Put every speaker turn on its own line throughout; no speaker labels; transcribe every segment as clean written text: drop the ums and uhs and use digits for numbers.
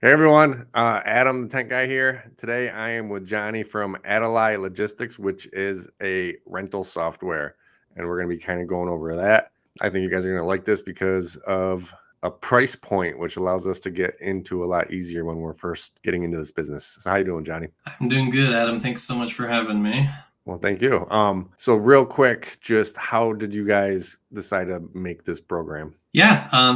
Hey everyone, Adam the tent guy here. Today I am with Johnny from Adelie Logistics, which is a rental software, and we're going to be kind of going over that. I think you guys are going to like this because of a price point, which allows us to get into a lot easier when we're first getting into this business. So how you doing, Johnny?
I'm doing good, Adam. Thanks so much for having me.
Well, thank you. So real quick, just how did you guys decide to make this program?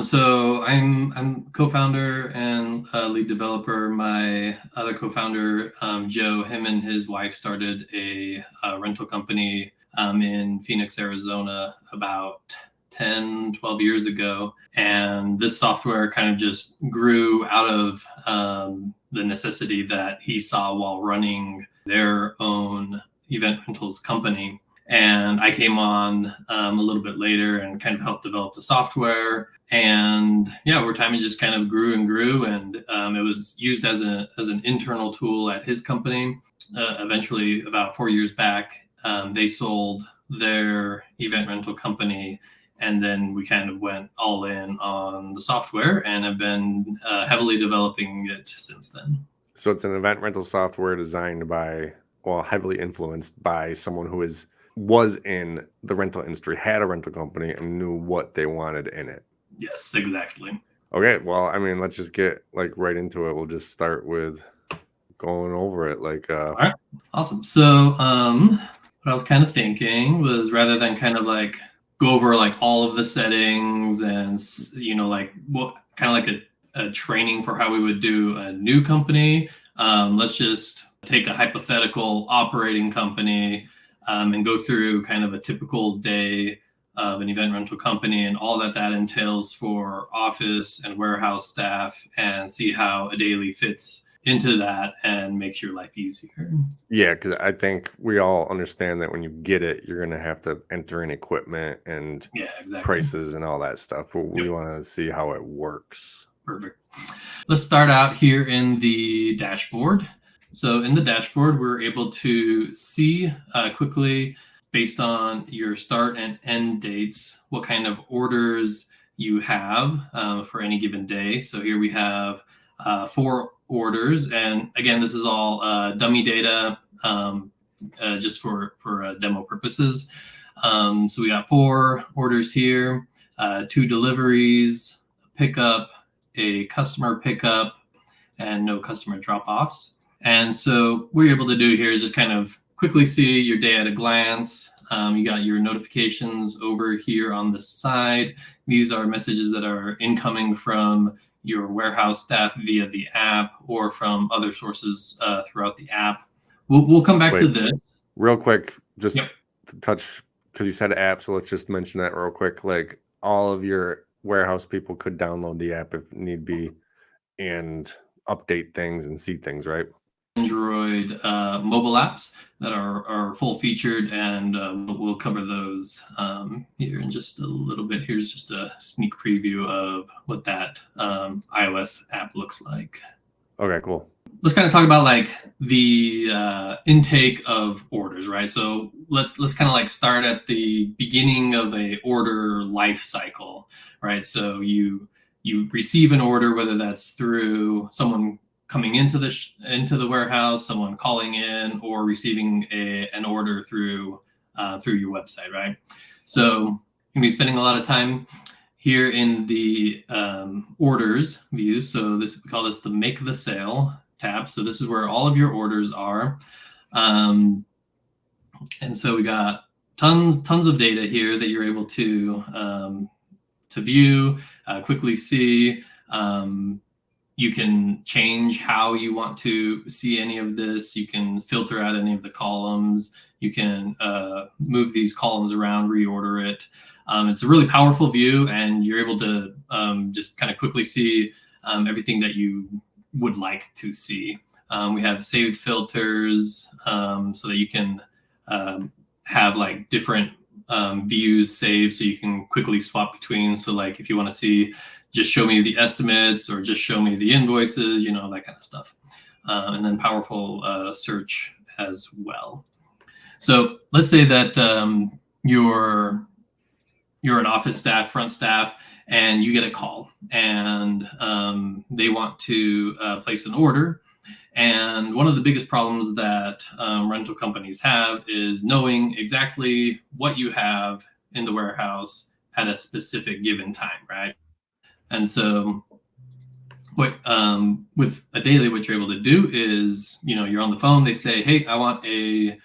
So I'm co-founder and lead developer. My other co-founder, Joe, him and his wife started a rental company in Phoenix, Arizona about 10, 12 years ago. And this software kind of just grew out of the necessity that he saw while running their own event rentals company. And I came on a little bit later and kind of helped develop the software. And yeah, over time it just kind of grew and grew, and it was used as an internal tool at his company. Eventually, about 4 years back, they sold their event rental company, and then we kind of went all in on the software and have been heavily developing it since then.
So it's an event rental software designed by, well, heavily influenced by someone who was in the rental industry, had a rental company, and knew what they wanted in it.
Yes, exactly.
Okay, well, I mean, let's just get like right into it. We'll just start with going over it.
All right, awesome. So what I was kind of thinking was, rather than kind of like go over like all of the settings and like what kind of like a training for how we would do a new company, let's just take a hypothetical operating company and go through kind of a typical day of an event rental company and all that entails for office and warehouse staff, and see how Adelie fits into that and makes your life easier.
Yeah, because I think we all understand that when you get it, you're gonna have to enter in equipment and
Yeah, exactly.
prices and all that stuff. But we
Yep.
want to see how it works.
Perfect. Let's start out here in the dashboard. So in the dashboard, we're able to see quickly, based on your start and end dates, what kind of orders you have for any given day. So here we have 4 orders. And again, this is all dummy data, just for demo purposes. So we got 4 orders here, 2 deliveries, pickup, a customer pickup, and no customer drop-offs. And so what you're able to do here is just kind of quickly see your day at a glance. You got your notifications over here on the side. These are messages that are incoming from your warehouse staff via the app or from other sources throughout the app. We'll come back to this.
Real quick, just
Yep.
to touch, because you said app, so let's just mention that real quick. Like, all of your warehouse people could download the app if need be and update things and see things, right?
Android mobile apps that are full featured, and we'll cover those here in just a little bit. Here's just a sneak preview of what that iOS app looks like.
Okay, cool.
Let's kind of talk about like the intake of orders, right? So let's kind of like start at the beginning of a order life cycle, right? So you receive an order, whether that's through someone coming into the warehouse, someone calling in, or receiving an order through your website, right? So you're gonna be spending a lot of time here in the orders view. So we call this the Make the Sale tab. So this is where all of your orders are, and so we got tons of data here that you're able to view, quickly see. You can change how you want to see any of this. You can filter out any of the columns. You can move these columns around, reorder it. It's a really powerful view, and you're able to just kind of quickly see everything that you would like to see. We have saved filters so that you can have like different views saved, so you can quickly swap between. So like if you want to see, just show me the estimates or just show me the invoices, that kind of stuff. And then powerful search as well. So let's say that your you're an office staff, front staff, and you get a call, and they want to place an order. And one of the biggest problems that rental companies have is knowing exactly what you have in the warehouse at a specific given time, right? And so what with Adelie, what you're able to do is, you're on the phone, they say, hey, I want to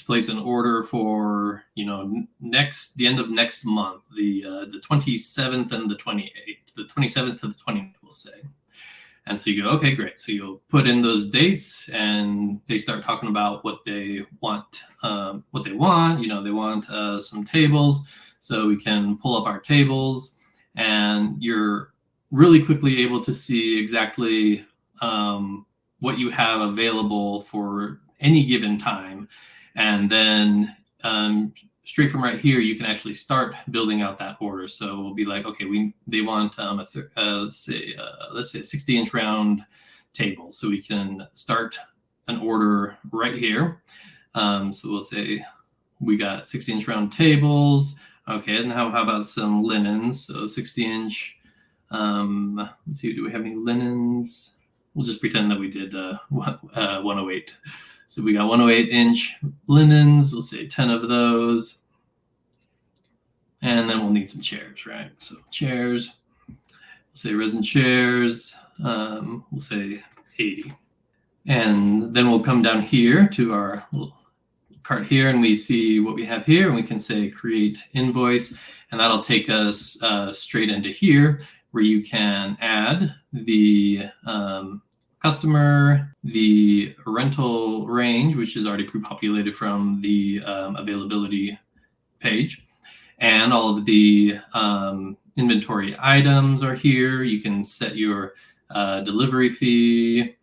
place an order for, the end of next month, the 27th and the 28th, the 27th to the 29th, we'll say. And so you go, okay, great. So you'll put in those dates, and they start talking about what they want. They want some tables, so we can pull up our tables, and you're really quickly able to see exactly what you have available for any given time. And then straight from right here, you can actually start building out that order. So we'll be like, okay, they want let's say a 60-inch round table. So we can start an order right here. So we'll say we got 60-inch round tables. Okay, and how about some linens? So 60-inch. Let's see, do we have any linens? We'll just pretend that we did 108. So we got 108-inch linens. We'll say 10 of those. And then we'll need some chairs, right? So chairs, we'll say resin chairs, we'll say 80. And then we'll come down here to our little cart here, and we see what we have here, and we can say create invoice, and that'll take us straight into here, where you can add the customer, the rental range, which is already pre-populated from the availability page, and all of the inventory items are here. You can set your delivery fee,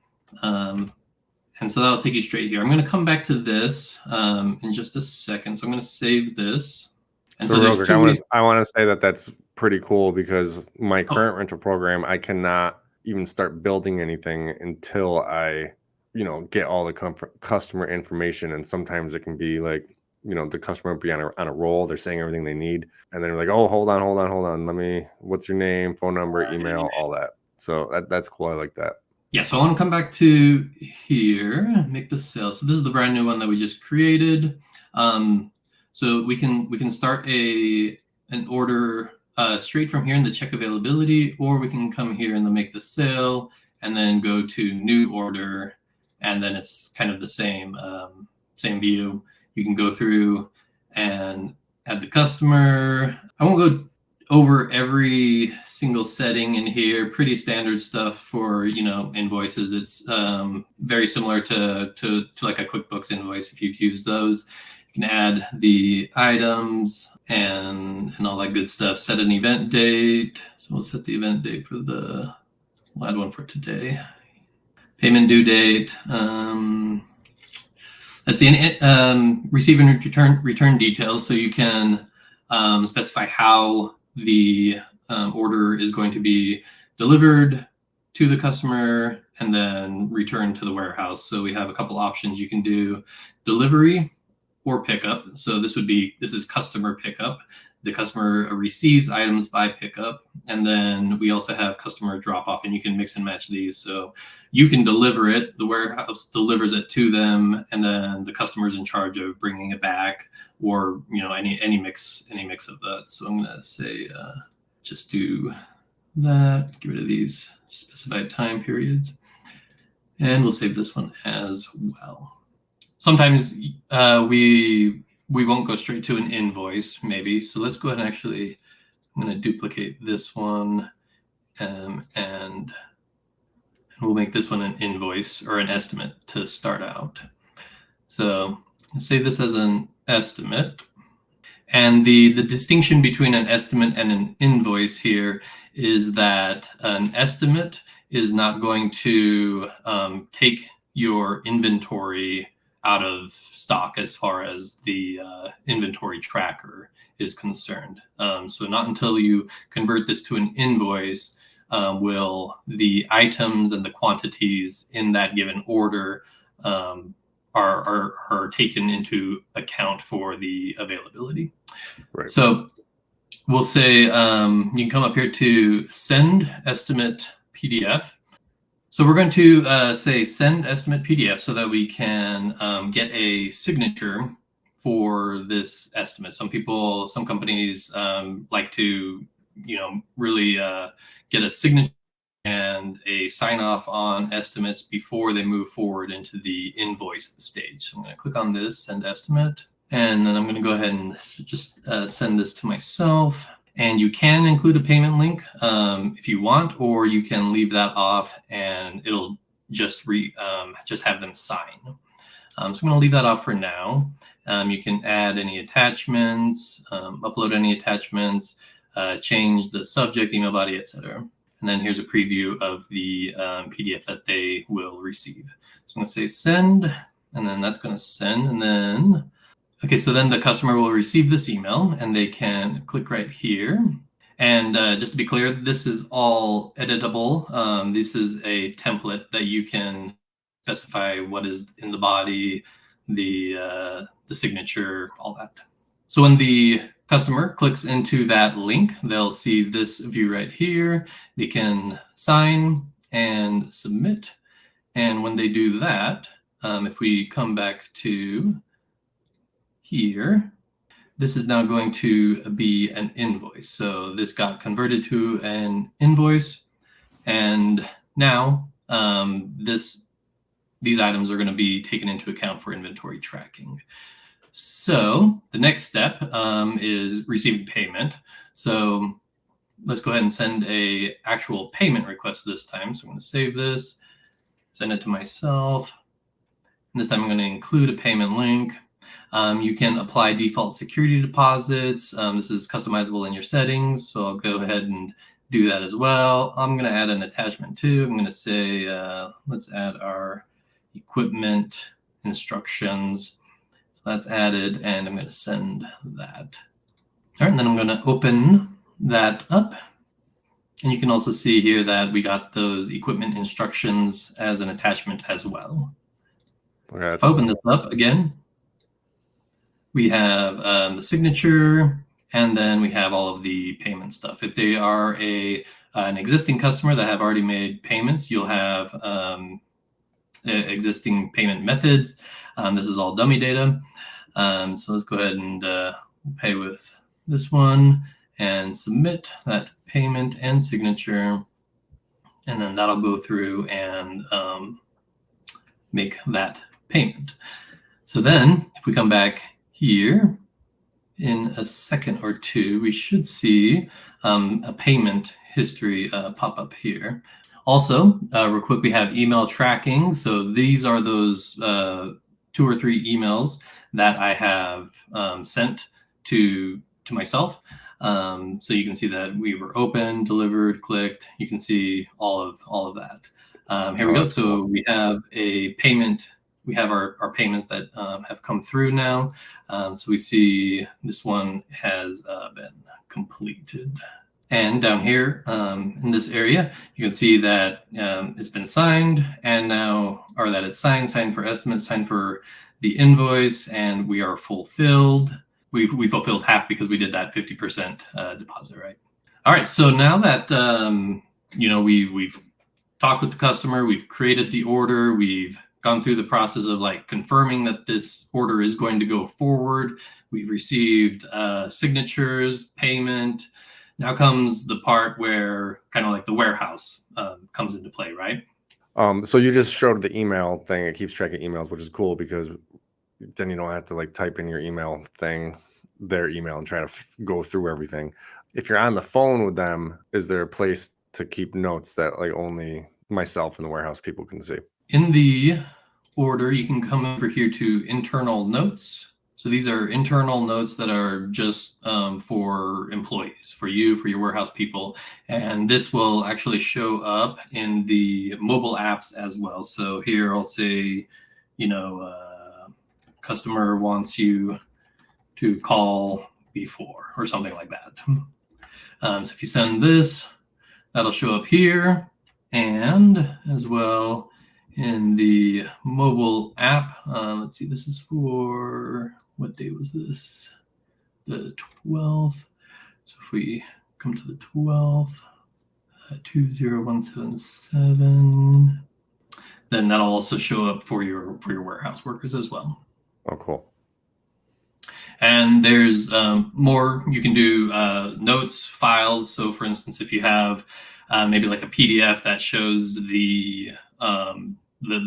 and so that'll take you straight here. I'm going to come back to this in just a second, so I'm going to save this. And
so real quick, I want to say that that's pretty cool, because my current rental program, I cannot even start building anything until I, get all the customer information. And sometimes it can be like, the customer will be on a roll. They're saying everything they need, and then they're like, oh, hold on. What's your name, phone number, email, all that. So that's cool. I like that.
Yeah, so I want to come back to here and make the sale. So this is the brand new one that we just created. So we can start an order straight from here in the check availability, or we can come here and then make the sale and then go to new order, and then it's kind of the same view. You can go through and add the customer. I won't go over every single setting in here. Pretty standard stuff for invoices. It's very similar to like a QuickBooks invoice if you've used those. You can add the items and all that good stuff. Set an event date. So we'll set the event date for we'll add one for today. Payment due date. Let's see, receive and return details. So you can specify how the order is going to be delivered to the customer and then returned to the warehouse. So we have a couple options. You can do delivery or pickup. So this is customer pickup. The customer receives items by pickup, and then we also have customer drop off, and you can mix and match these. So you can deliver it, the warehouse delivers it to them, and then the customer's in charge of bringing it back, or any mix of that. So I'm gonna say just do that, get rid of these specified time periods, and we'll save this one as well. Sometimes we won't go straight to an invoice, maybe. So let's go ahead and actually, I'm going to duplicate this one, and we'll make this one an invoice or an estimate to start out. So I'll save this as an estimate. And the distinction between an estimate and an invoice here is that an estimate is not going to take your inventory out of stock as far as the inventory tracker is concerned. So not until you convert this to an invoice will the items and the quantities in that given order are taken into account for the availability.
Right.
So we'll say you can come up here to send estimate PDF. So we're going to say send estimate PDF so that we can get a signature for this estimate. Some companies like to, really get a signature and a sign off on estimates before they move forward into the invoice stage. So I'm going to click on this, send estimate, and then I'm going to go ahead and just send this to myself. And you can include a payment link if you want, or you can leave that off and it'll just have them sign. So I'm going to leave that off for now. You can add any attachments, upload any attachments, change the subject, email body, etc. And then here's a preview of the PDF that they will receive. So I'm going to say send, and then that's going to send, and then okay, so then the customer will receive this email and they can click right here. And just to be clear, this is all editable. This is a template that you can specify what is in the body, the signature, all that. So when the customer clicks into that link, they'll see this view right here. They can sign and submit. And when they do that, if we come back to here, this is now going to be an invoice. So this got converted to an invoice, and now these items are going to be taken into account for inventory tracking. So the next step is receiving payment. So let's go ahead and send a actual payment request this time. So I'm going to save this, send it to myself. And this time I'm going to include a payment link. You can apply default security deposits. This is customizable in your settings, so I'll go ahead and do that as well. I'm going to add an attachment too. I'm going to say, let's add our equipment instructions. So that's added, and I'm going to send that. All right, and then I'm going to open that up. And you can also see here that we got those equipment instructions as an attachment as well. Okay. So if I open this up again, we have the signature, and then we have all of the payment stuff. If they are an existing customer that have already made payments, you'll have existing payment methods. This is all dummy data. So let's go ahead and pay with this one and submit that payment and signature. And then that'll go through and make that payment. So then if we come back here in a second or two, we should see a payment history pop up here. Also, real quick, we have email tracking. So these are those 2 or 3 emails that I have sent to myself. So you can see that we were open, delivered, clicked. You can see all of that. Here we go. So we have a payment. We have our payments that have come through now. So we see this one has been completed. And down here in this area, you can see that it's been signed, and now, or that it's signed for estimate, signed for the invoice, and we are fulfilled. We fulfilled half because we did that 50% deposit, right? All right, so now that we've talked with the customer, we've created the order, we've gone through the process of like confirming that this order is going to go forward. We've received signatures, payment. Now comes the part where kind of like the warehouse comes into play, right?
So you just showed the email thing. It keeps track of emails, which is cool because then you don't have to like type in your email thing, their email, and try to go through everything. If you're on the phone with them, is there a place to keep notes that like only myself and the warehouse people can see?
In the order, you can come over here to internal notes. So these are internal notes that are just for employees, for you, for your warehouse people. And this will actually show up in the mobile apps as well. So here I'll say, customer wants you to call before, or something like that. So if you send this, that'll show up here, and as well in the mobile app. Let's see, this is for, what day was this? The 12th. So if we come to the 12th, 20177, then that'll also show up for your warehouse workers as well.
Oh, cool.
And there's more you can do, notes, files. So for instance, if you have maybe like a PDF that shows the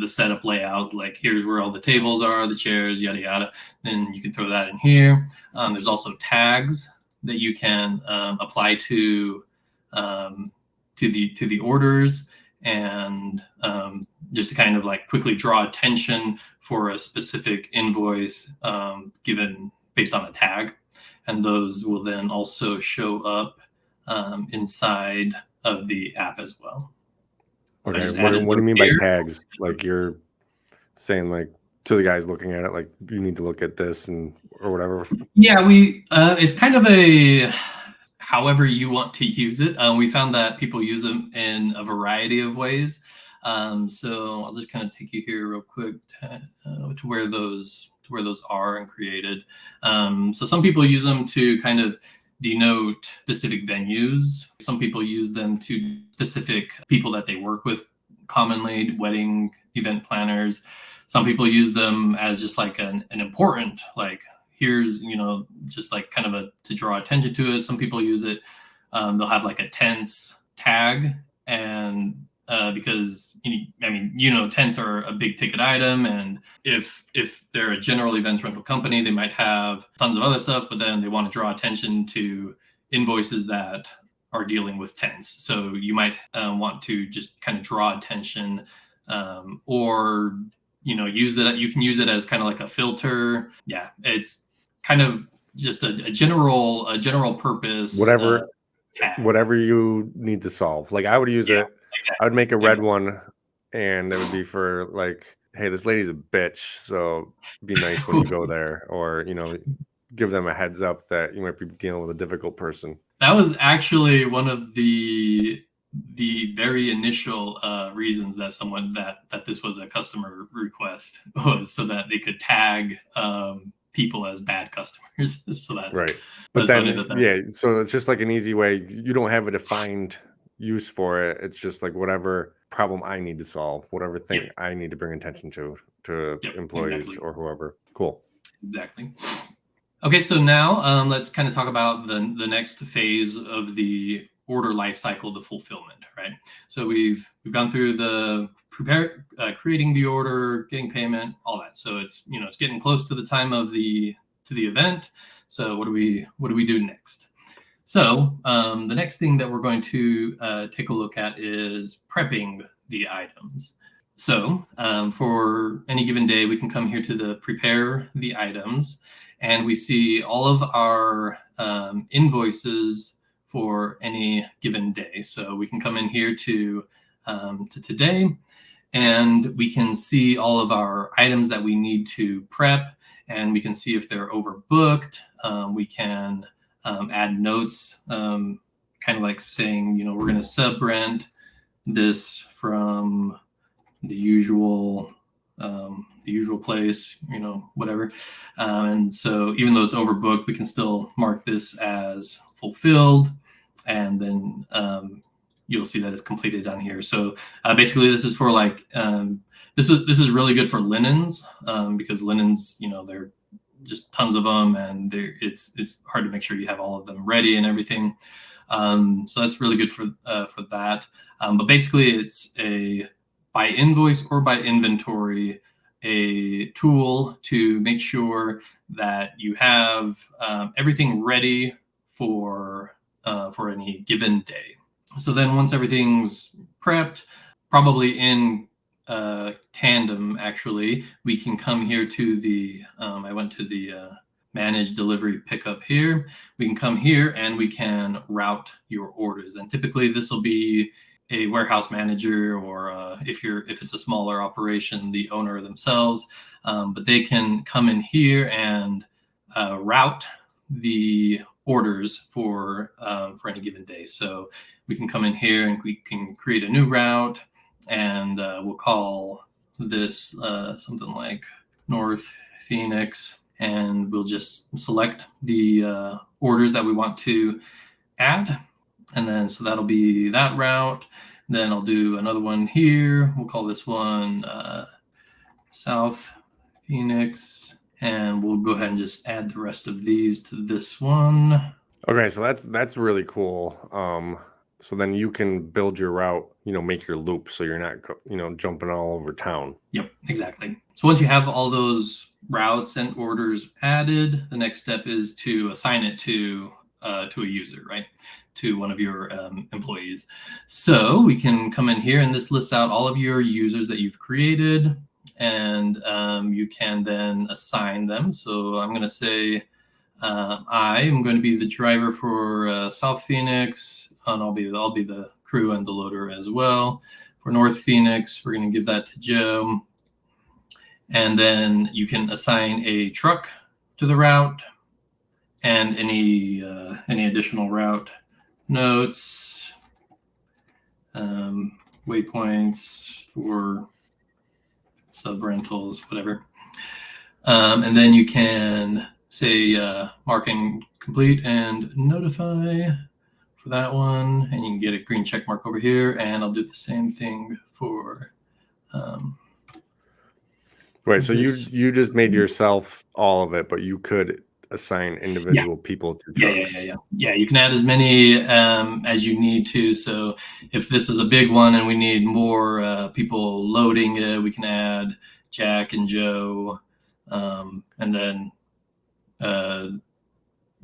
setup layout, like here's where all the tables are, the chairs, yada yada, then you can throw that in here. There's also tags that you can apply to the orders, and just to kind of like quickly draw attention for a specific invoice given based on a tag. And those will then also show up inside of the app as well.
Okay. What do you mean by tags? Like you're saying like to the guys looking at it, like you need to look at this and or whatever?
Yeah, we it's kind of a however you want to use it. We found that people use them in a variety of ways. So I'll just kind of take you here real quick to where those are and created. So some people use them to kind of denote specific venues. Some people use them to specific people that they work with commonly, wedding event planners. Some people use them as just like an important, like here's, just like kind of to draw attention to it. Some people use it. They'll have like a tents tag, and because tents are a big ticket item, and if they're a general events rental company, they might have tons of other stuff, but then they want to draw attention to invoices that are dealing with tents. So you might want to just kind of draw attention, or use it. You can use it as kind of like a filter. Yeah, it's kind of just a general purpose.
Whatever you need to solve. Like I would use it. Exactly. I would make a red one, and it would be for like, hey, this lady's a bitch, so be nice when you go there, or give them a heads up that you might be dealing with a difficult person.
That was actually one of the very initial reasons that that this was a customer request, was so that they could tag people as bad customers. So that's
right. But then so it's just like an easy way. You don't have a defined use for it. It's just like whatever problem I need to solve, whatever thing I need to bring attention to employees or whoever. Cool.
Exactly. Okay, so now let's kind of talk about the next phase of the order life cycle, the fulfillment, right? So we've gone through the creating the order, getting payment, all that. So it's it's getting close to the time of the event. So what do we do next? So the next thing that we're going to take a look at is prepping the items. So for any given day, we can come here to the prepare the items, and we see all of our invoices for any given day. So we can come in here to today, and we can see all of our items that we need to prep, and we can see if they're overbooked. We can add notes, kind of like saying, we're going to sub-rent this from the usual place, whatever. And so even though it's overbooked, we can still mark this as fulfilled, and then you'll see that it's completed down here. So basically this is for like, this is really good for linens, because linens, they're just tons of them, and it's hard to make sure you have all of them ready and everything. So that's really good for that. But basically it's a by invoice or by inventory, a tool to make sure that you have everything ready for any given day. So then once everything's prepped, probably in tandem, actually, we can come here to the, I went to the manage delivery pickup here. We can come here and we can route your orders. And typically this will be a warehouse manager, or if it's a smaller operation, the owner themselves, but they can come in here and route the orders for any given day. So we can come in here and we can create a new route, and we'll call this something like North Phoenix, and we'll just select the orders that we want to add, and then so that'll be that route. Then I'll do another one here. We'll call this one South Phoenix, and we'll go ahead and just add the rest of these to this one.
Okay, so that's really cool. So then you can build your route, make your loop, so you're not, jumping all over town.
Yep, exactly. So once you have all those routes and orders added, the next step is to assign it to a user, right? To one of your employees. So we can come in here, and this lists out all of your users that you've created, and you can then assign them. So I'm going to say I am going to be the driver for South Phoenix, and I'll be the crew and the loader as well. For North Phoenix, we're going to give that to Joe. And then you can assign a truck to the route and any additional route notes, waypoints for sub rentals, whatever. And then you can say marking complete and notify for that one, and you can get a green check mark over here, and I'll do the same thing for
right. So you just made yourself all of it, but you could assign individual people to trucks.
Yeah, you can add as many as you need to. So if this is a big one and we need more people loading it, we can add Jack and Joe, and then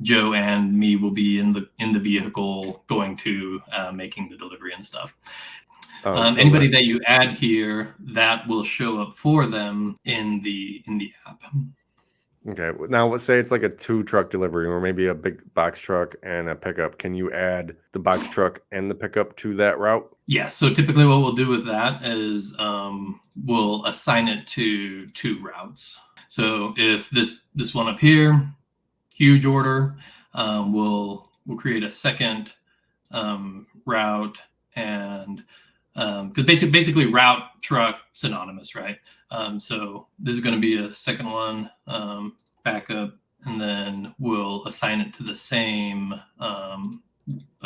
Joe and me will be in the vehicle going to making the delivery and stuff. Anybody that you add here, that will show up for them in the app.
Okay. Now let's say it's like a 2-truck delivery, or maybe a big box truck and a pickup. Can you add the box truck and the pickup to that route?
Yeah. So typically what we'll do with that is we'll assign it to 2 routes. So if this one up here, huge order, we'll create a second route, and because basically route truck synonymous, right? So this is going to be a second one, backup, and then we'll assign it to the same. So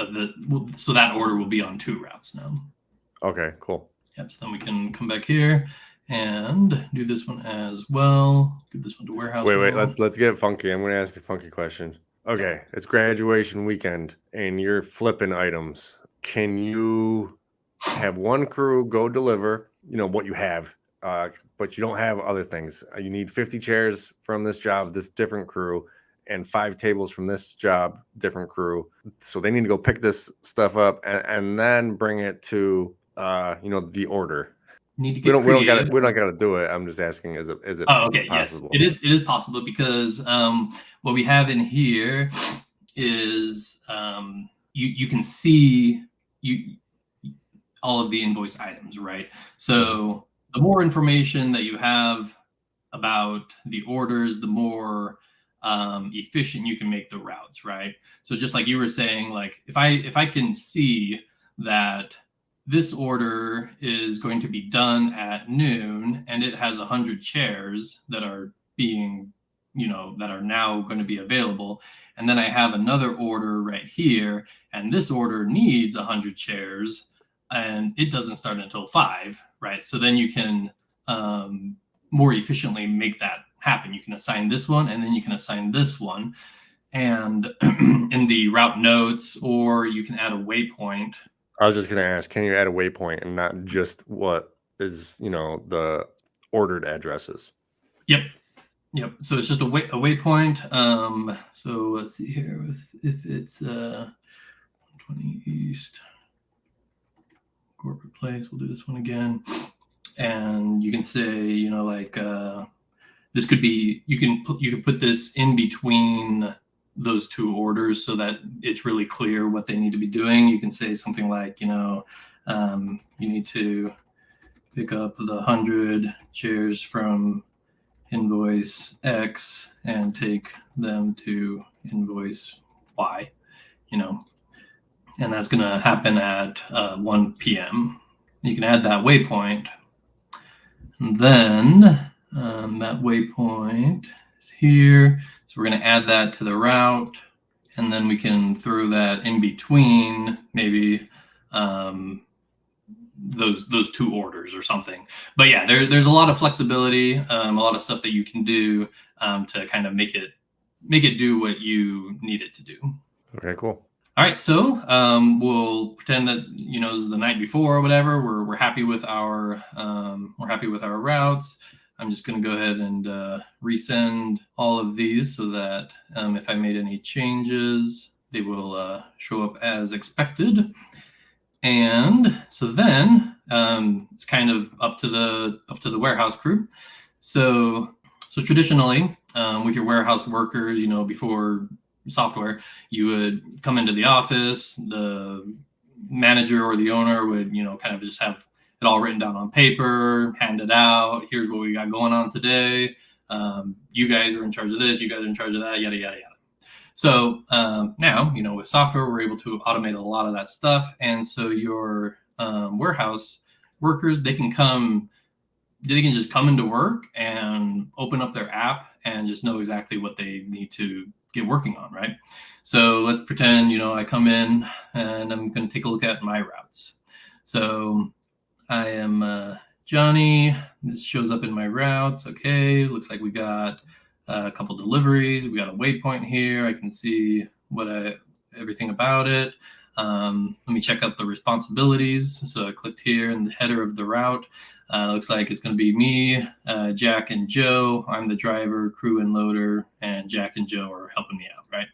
that order will be on 2 routes now.
Okay, cool.
Yep. So then we can come back here and do this one as well. Give this one to warehouse.
Wait. Let's get funky. I'm going to ask a funky question. Okay, it's graduation weekend, and you're flipping items. Can you have one crew go deliver, what you have, but you don't have other things? You need 50 chairs from this job, this different crew, and 5 tables from this job, different crew. So they need to go pick this stuff up and then bring it to, the order.
Need to get
we don't got to do it. I'm just asking, is it possible?
Yes, it is possible, because what we have in here is you can see all of the invoice items, right? So the more information that you have about the orders, the more efficient you can make the routes, right? So just like you were saying, like if I can see that this order is going to be done at noon and it has 100 chairs that are being, that are now going to be available, and then I have another order right here, and this order needs 100 chairs, and it doesn't start until 5, right? So then you can more efficiently make that happen. You can assign this one, and then you can assign this one, and in the route notes, or you can add a waypoint.
I was just going to ask, can you add a waypoint and not just what is, the ordered addresses?
Yep. So it's just a waypoint. So let's see here. If it's 120 East Corporate Place, we'll do this one again. And you can say, this could be, you can put this in between those 2 orders so that it's really clear what they need to be doing. You can say something like, you need to pick up the 100 chairs from invoice X and take them to invoice Y, and that's going to happen at 1 p.m. You can add that waypoint, and then that waypoint is here. So we're going to add that to the route, and then we can throw that in between maybe those two orders or something. But yeah, there's a lot of flexibility, a lot of stuff that you can do to kind of make it do what you need it to do.
Okay, cool.
All right, so we'll pretend that this is the night before or whatever. We're happy with our routes. I'm just going to go ahead and resend all of these so that if I made any changes, they will show up as expected. And so then it's kind of up to the warehouse crew. So traditionally, with your warehouse workers, before software, you would come into the office. The manager or the owner would, kind of just have it all written down on paper, hand it out. Here's what we got going on today. You guys are in charge of this. You guys are in charge of that. Yada yada yada. So now, with software, we're able to automate a lot of that stuff. And so your warehouse workers, they can just come into work and open up their app and just know exactly what they need to get working on, right? So let's pretend, I come in and I'm going to take a look at my routes. So I am Johnny. This shows up in my routes. Okay, looks like we got a couple deliveries. We got a waypoint here. I can see everything about it. Let me check out the responsibilities. So I clicked here in the header of the route. Looks like it's going to be me, Jack, and Joe. I'm the driver, crew, and loader, and Jack and Joe are helping me out, right?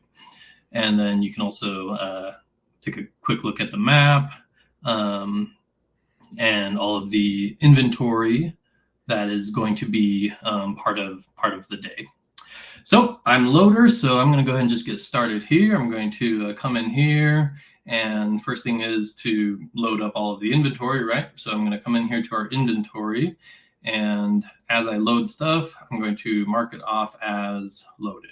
And then you can also take a quick look at the map and all of the inventory that is going to be part of the day. So I'm loader, so I'm going to go ahead and just get started here. I'm going to come in here, and first thing is to load up all of the inventory, right? So I'm going to come in here to our inventory, and as I load stuff, I'm going to mark it off as loaded.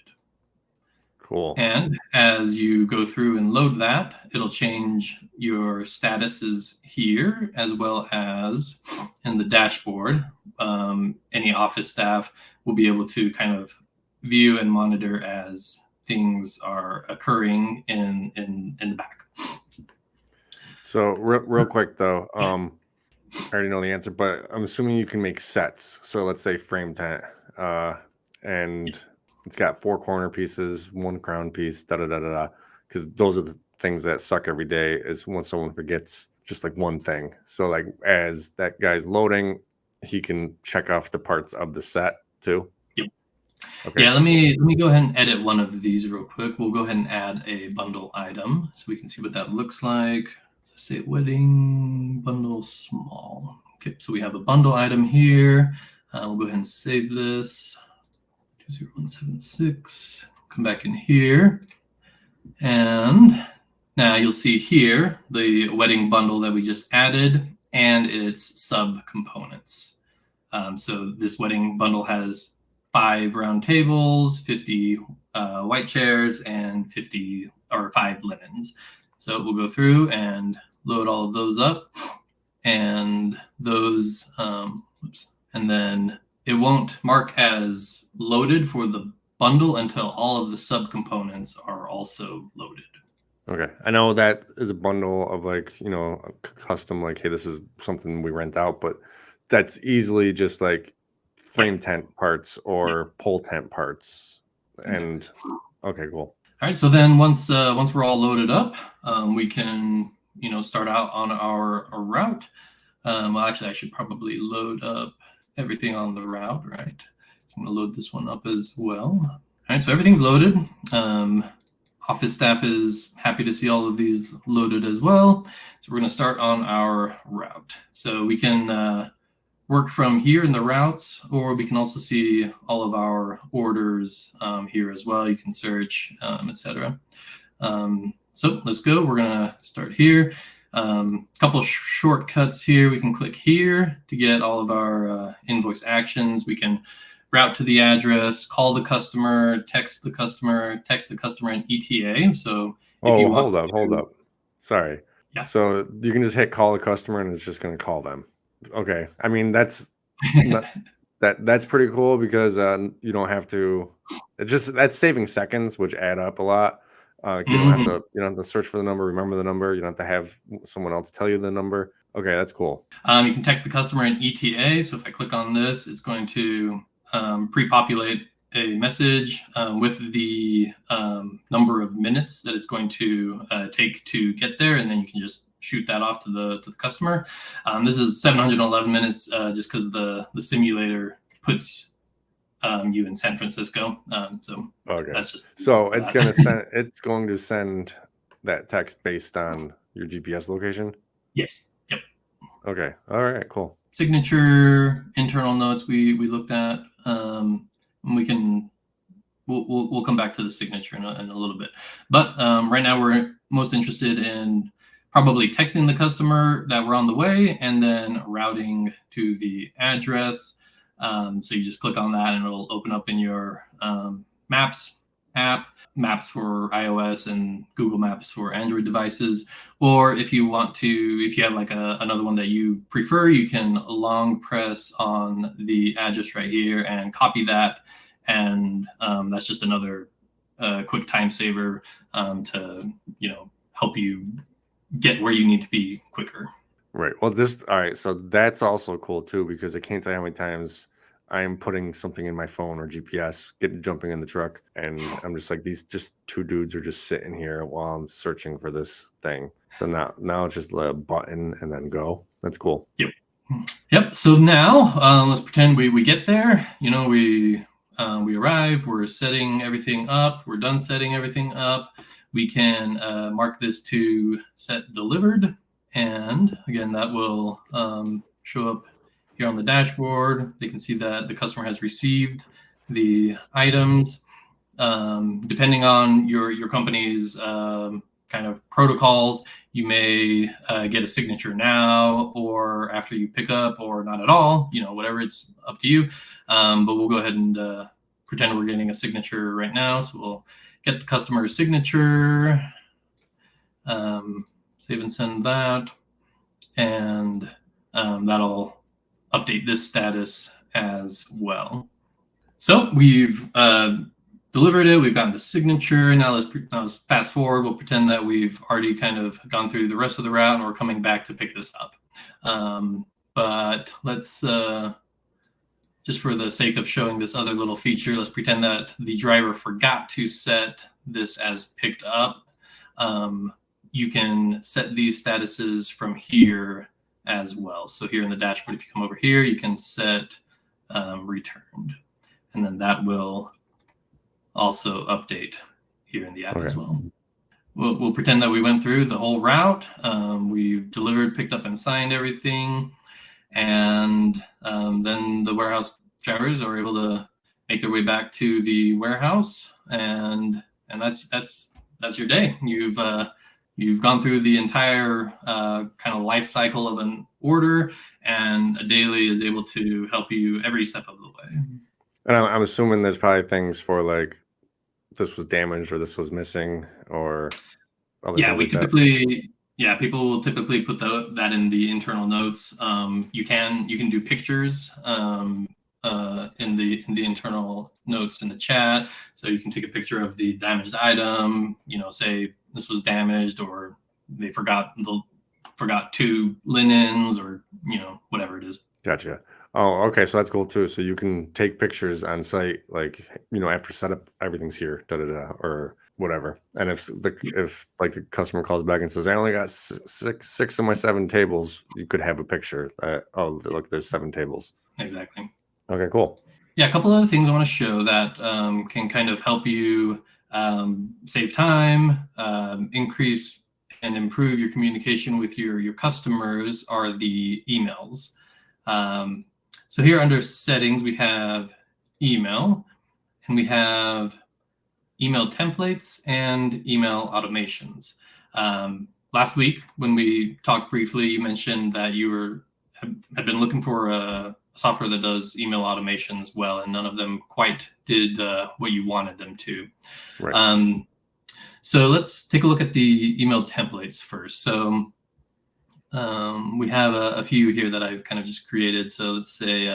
Cool.
And as you go through and load that, it'll change your statuses here, as well as in the dashboard. Any office staff will be able to kind of view and monitor as things are occurring in the back.
So real quick though, I already know the answer, but I'm assuming you can make sets. So let's say frame tent, and
Yes.
it's got 4 corner pieces, 1 crown piece, da da da da da. Because those are the things that suck every day. Is when someone forgets just like one thing. So like as that guy's loading, he can check off the parts of the set too.
Yep.
Okay.
Yeah, let me go ahead and edit one of these real quick. We'll go ahead and add a bundle item so we can see what that looks like. Say wedding bundle small. Okay, so we have a bundle item here. We'll go ahead and save this. 20176. Come back in here. And now you'll see here the wedding bundle that we just added and its sub-components. So this wedding bundle has 5 round tables, 50 white chairs, and 5 linens. So we'll go through and load all of those up, and those, and then it won't mark as loaded for the bundle until all of the subcomponents are also loaded.
Okay. I know that is a bundle of like, a custom, like, hey, this is something we rent out, but that's easily just like frame tent parts or pole tent parts. And okay, cool.
All right. So then once we're all loaded up, we can, start out on our route. Well, actually, I should probably load up everything on the route, right? So I'm going to load this one up as well. All right, so everything's loaded. Office staff is happy to see all of these loaded as well. So we're going to start on our route. So we can work from here in the routes, or we can also see all of our orders here as well. You can search, etc. So let's go. We're going to start here. Couple shortcuts here. We can click here to get all of our invoice actions. We can route to the address, call the customer, text the customer in ETA. So if you want
hold up. Sorry. Yeah. So you can just hit call the customer and it's just going to call them. Okay. I mean, that's that's pretty cool because you don't have to. That's saving seconds, which add up a lot. You don't have to search for the number, remember the number. You don't have to have someone else tell you the number. Okay, that's cool.
You can text the customer in ETA. So if I click on this, it's going to pre-populate a message with the number of minutes that it's going to take to get there, and then you can just shoot that off to the customer. This is 711 minutes just because the simulator puts you in San Francisco. So
okay,
that's just
it's going to send that text based on your GPS location.
Yes. Yep.
Okay. All right. Cool.
Signature, internal notes we looked at. We'll come back to the signature in a little bit, but right now we're most interested in probably texting the customer that we're on the way and then routing to the address. So you just click on that and it'll open up in your Maps app, Maps for iOS and Google Maps for Android devices. Or if you want to, if you have like another one that you prefer, you can long press on the address right here and copy that. And that's just another quick time saver to, help you get where you need to be quicker.
Right. Well, all right. So that's also cool too, because I can't tell you how many times I'm putting something in my phone or GPS, jumping in the truck, and I'm just like, these just two dudes are just sitting here while I'm searching for this thing. So now it's just a button and then go. That's cool.
Yep. So now let's pretend we get there. We arrive. We're setting everything up. We're done setting everything up. We can mark this to set delivered. And again, that will show up here on the dashboard. They can see that the customer has received the items. Depending on your company's kind of protocols, you may get a signature now or after you pick up, or not at all, whatever, it's up to you. But we'll go ahead and pretend we're getting a signature right now. So we'll get the customer's signature, save and send that, and that'll update this status as well. So we've delivered it. We've gotten the signature. Now let's fast forward. We'll pretend that we've already kind of gone through the rest of the route and we're coming back to pick this up. But let's, just for the sake of showing this other little feature, let's pretend that the driver forgot to set this as picked up. You can set these statuses from here as well. So here in the dashboard, if you come over here, you can set returned, and then that will also update here in the app as well. We'll pretend that we went through the whole route. We've delivered, picked up, and signed everything. And then the warehouse drivers are able to make their way back to the warehouse, and that's your day. You've gone through the entire kind of life cycle of an order, and Adelie is able to help you every step of the way.
And I'm assuming there's probably things for like this was damaged or this was missing or other things like that.
People will typically put that in the internal notes. You can do pictures in the internal notes in the chat. So you can take a picture of the damaged item, say this was damaged, or they forgot 2 linens, or whatever it is.
Gotcha. Oh, okay. So that's cool too. So you can take pictures on site, like, after setup, everything's here, or whatever. And if the customer calls back and says, I only got six of my 7 tables, you could have a picture. Oh, look, there's 7 tables.
Exactly.
Okay, cool.
Yeah, a couple other things I want to show that can kind of help you save time, increase and improve your communication with your customers are the emails. So here under settings, we have email, and we have email templates and email automations. Last week, when we talked briefly, you mentioned that you had been looking for a software that does email automations well, and none of them quite did what you wanted them to. Right. So let's take a look at the email templates first. So we have a few here that I've kind of just created. So let's say,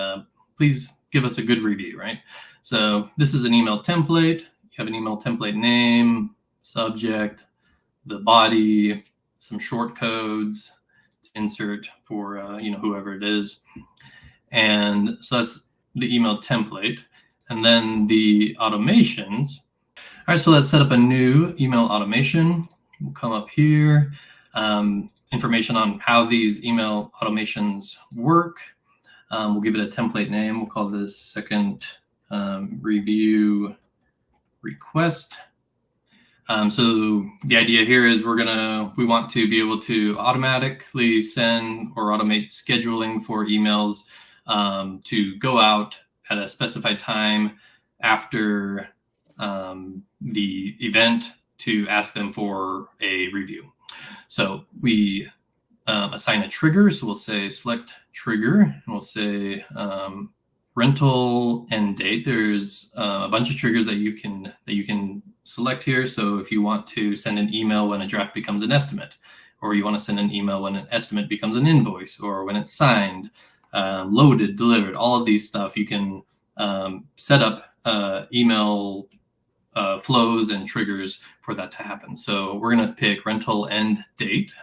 please give us a good review, right? So this is an email template. You have an email template name, subject, the body, some short codes to insert for whoever it is. And so that's the email template. And then the automations. All right, so let's set up a new email automation. We'll come up here, information on how these email automations work. We'll give it a template name. We'll call this second review request. So the idea here is we want to be able to automatically send or automate scheduling for emails to go out at a specified time after the event to ask them for a review. So we assign a trigger. So we'll say select trigger, and we'll say rental end date. There's a bunch of triggers that you can select here. So if you want to send an email when a draft becomes an estimate, or you want to send an email when an estimate becomes an invoice, or when it's signed, loaded, delivered, all of these stuff, you can set up email flows and triggers for that to happen. So we're going to pick rental end date,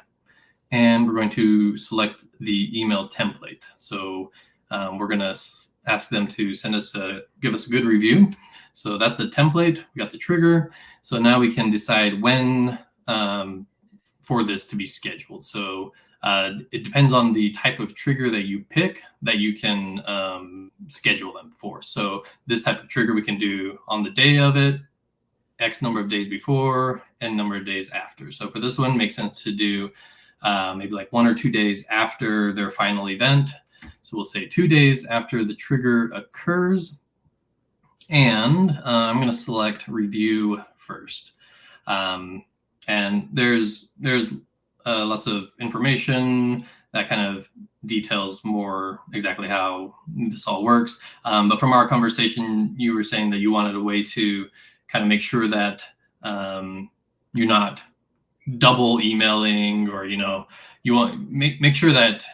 and we're going to select the email template. So we're going to ask them to give us a good review. So that's the template. We got the trigger. So now we can decide when for this to be scheduled. So it depends on the type of trigger that you pick that you can schedule them for. So this type of trigger we can do on the day of it, X number of days before, and number of days after. So for this one, it makes sense to do maybe like 1 or 2 days after their final event. So we'll say 2 days after the trigger occurs. And I'm going to select review first. And there's lots of information that kind of details more exactly how this all works. But from our conversation, you were saying that you wanted a way to kind of make sure that you're not double emailing, or you want make sure that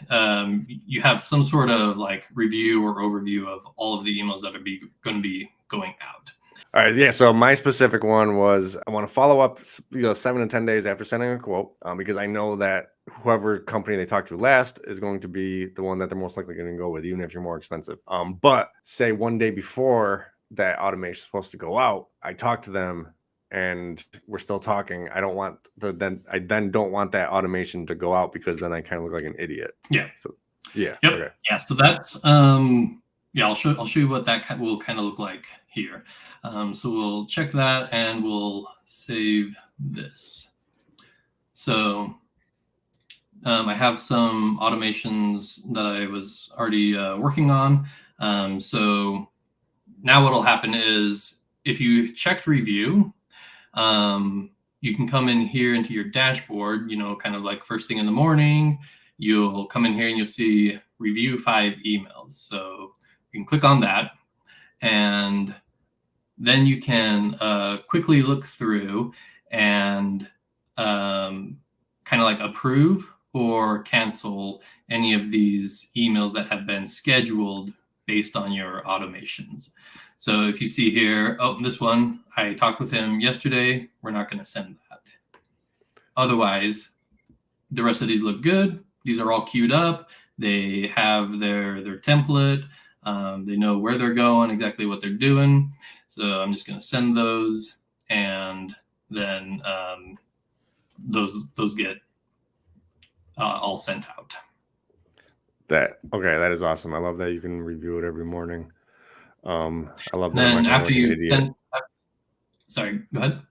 you have some sort of like review or overview of all of the emails that are going to be going out.
All right, yeah. So my specific one was I want to follow up, 7 to 10 days after sending a quote, because I know that whoever company they talk to last is going to be the one that they're most likely going to go with, even if you're more expensive. But say 1 day before that automation is supposed to go out, I talk to them and we're still talking. I don't want I don't want that automation to go out, because then I kind of look like an idiot.
Yeah.
So yeah.
Yep.
Okay.
Yeah. So that's I'll show you what that will kind of look like here. So we'll check that and we'll save this. So I have some automations that I was already working on. So now what will happen is if you checked review, you can come in here into your dashboard, kind of like first thing in the morning, you'll come in here and you'll see review 5 emails. So you can click on that, and then you can quickly look through and kind of like approve or cancel any of these emails that have been scheduled based on your automations. So if you see here, this one, I talked with him yesterday, we're not going to send that. Otherwise, the rest of these look good. These are all queued up. They have their template. They know where they're going, exactly what they're doing. So I'm just going to send those, and then those get all sent out.
That is awesome. I love that you can review it every morning. I love that.
Then after you send, sorry, go ahead.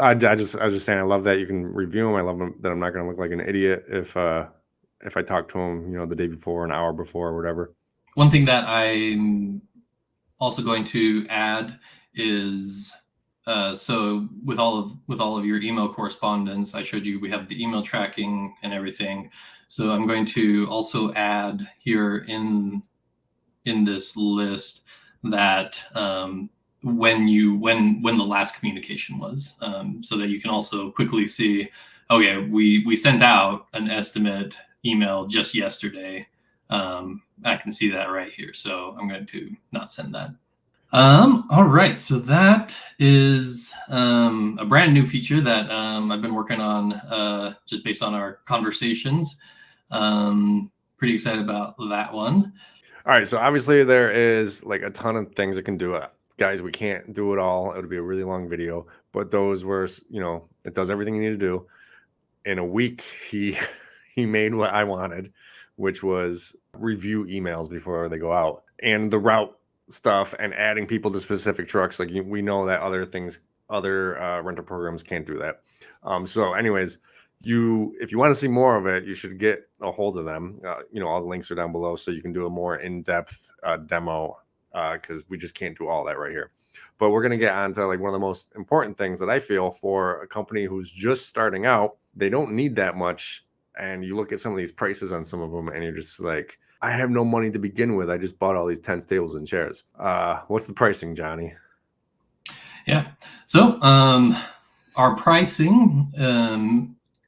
I was just saying, I love that you can review them. I love that I'm not going to look like an idiot if I talk to them, the day before, an hour before, or whatever.
One thing that I'm also going to add is so with all of your email correspondence, I showed you we have the email tracking and everything. So I'm going to also add here in this list that when the last communication was, so that you can also quickly see, okay, we sent out an estimate email just yesterday. I can see that right here. So I'm going to not send that. All right, so that is a brand new feature that I've been working on just based on our conversations. Pretty excited about that one.
All right, so obviously there is like a ton of things it can do. Guys, we can't do it all. It would be a really long video, but those were, it does everything you need to do. In a week, he he made what I wanted, which was review emails before they go out and the route stuff and adding people to specific trucks. Like we know that other rental programs can't do that. So anyways, if you want to see more of it, you should get a hold of them. All the links are down below, so you can do a more in-depth demo, because we just can't do all that right here. But we're going to get on to like one of the most important things that I feel for a company who's just starting out. They don't need that much. And you look at some of these prices on some of them and you're just like, I have no money to begin with. I just bought all these tents, tables, and chairs. What's the pricing, Johnny?
Yeah. So our pricing,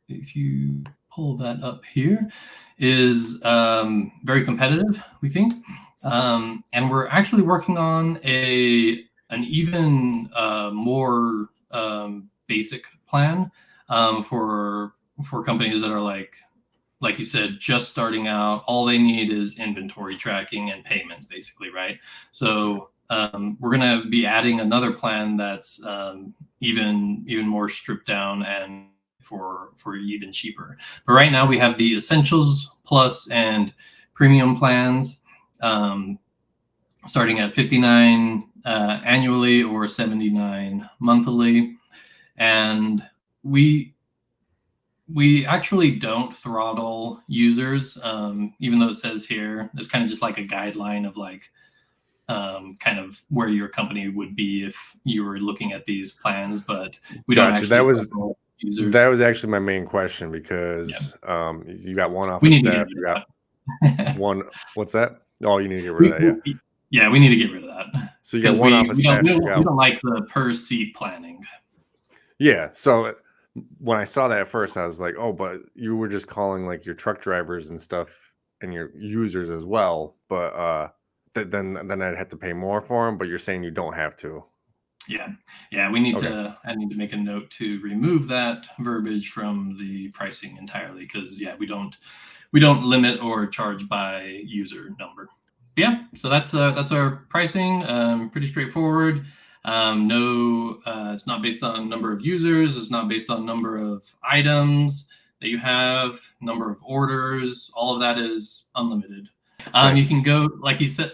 if you pull that up here, is very competitive, we think. And we're actually working on an even more basic plan for companies that are like you said, just starting out. All they need is inventory tracking and payments, basically, right? So we're going to be adding another plan that's even more stripped down and for even cheaper. But right now we have the Essentials Plus and Premium plans, starting at $59 annually or $79 monthly, and we actually don't throttle users, even though it says here it's kind of just like a guideline of like kind of where your company would be if you were looking at these plans, but we don't actually throttle users.
That was actually my main question, because you got one office
we need
staff,
to
you got one. What's that? Oh, you need to get rid of that.
Yeah, we need to get rid of that.
So you got one office staff.
We don't like the per seat planning.
Yeah. So when I saw that at first, I was like, oh, but you were just calling like your truck drivers and stuff and your users as well. But then I'd have to pay more for them. But you're saying you don't have to.
Yeah. We need to. I need to make a note to remove that verbiage from the pricing entirely, because we don't limit or charge by user number. Yeah. So that's our pricing. Pretty straightforward. No, it's not based on number of users. It's not based on number of items that you have, number of orders. All of that is unlimited. Nice. You can go, like he said,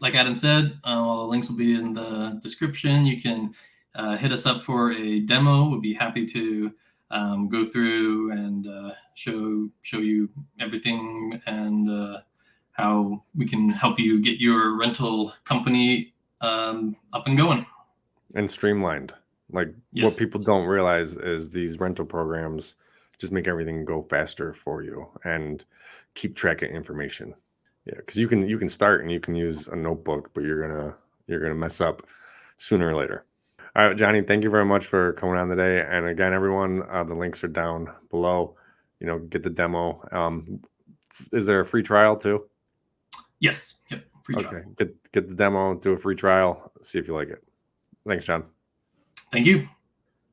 like Adam said, all the links will be in the description. You can hit us up for a demo. We'll be happy to go through and show you everything and how we can help you get your rental company up and going.
And streamlined. Like what people don't realize is these rental programs just make everything go faster for you and keep track of information. Yeah, because you can start and you can use a notebook, but you're gonna mess up sooner or later. All right, Johnny, thank you very much for coming on today. And again, everyone, the links are down below. Get the demo. Is there a free trial too?
Yes. Yep. Free trial.
Okay. Get the demo, do a free trial, see if you like it. Thanks, John.
Thank you.